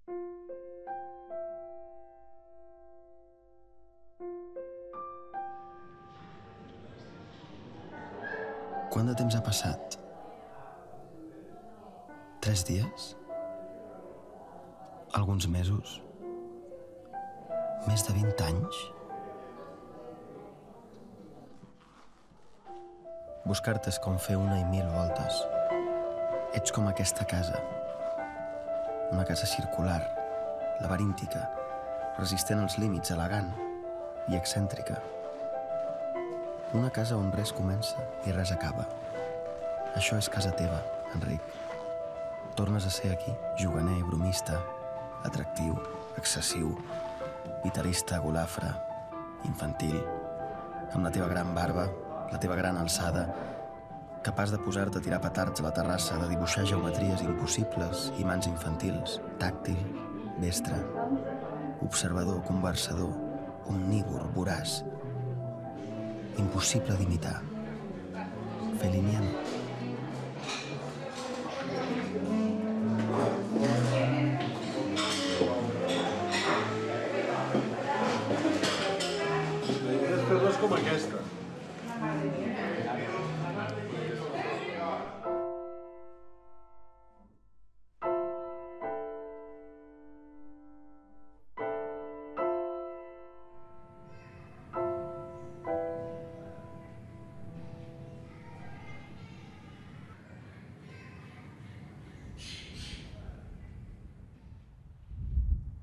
Quant de temps ha passat? 3 dies? Alguns mesos? Més de 20 anys? Buscar-te és com fer una i 1000 voltes. Ets com aquesta casa. Una casa circular, laberíntica, resistent als límits, elegant i excèntrica. Una casa on res comença i res acaba. Això és casa teva, Enric. Tornes a ser aquí, juganer, bromista, atractiu, excessiu, vitalista, golafre, infantil, amb la teva gran barba, la teva gran alçada, capaç de posar-te a tirar petards a la terrassa, de dibuixar geometries impossibles i mans infantils, tàctil, vestre, observador, conversador, omnívor, voraç, impossible d'imitar, feliniano. La idea és fer-les com aquesta.